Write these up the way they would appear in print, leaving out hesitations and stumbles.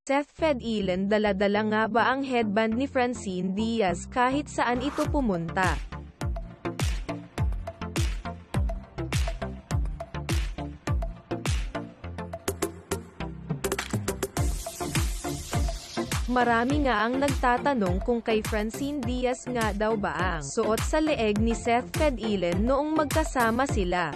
Seth Fedilen, dala-dala nga ba ang headband ni Francine Diaz kahit saan ito pumunta? Marami nga ang nagtatanong kung kay Francine Diaz nga daw ba ang suot sa leeg ni Seth Fedilen noong magkasama sila.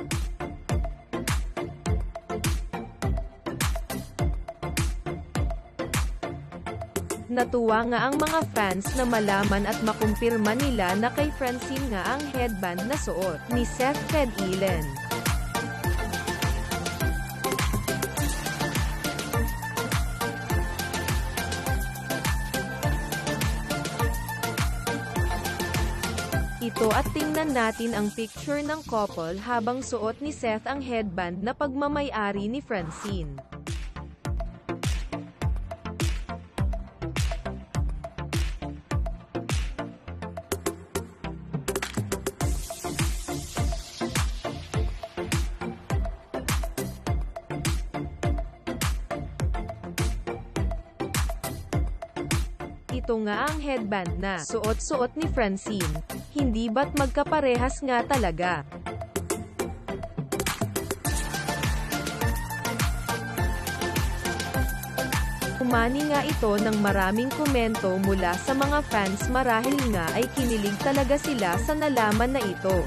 Natuwa nga ang mga fans na malaman at makumpirma nila na kay Francine nga ang headband na suot ni Seth Fedilen. Ito at tingnan natin ang picture ng couple habang suot ni Seth ang headband na pagmamay-ari ni Francine. Ito nga ang headband na suot-suot ni Francine. Hindi ba't magkaparehas nga talaga? Umani nga ito ng maraming komento mula sa mga fans, marahil nga ay kinilig talaga sila sa nalaman na ito.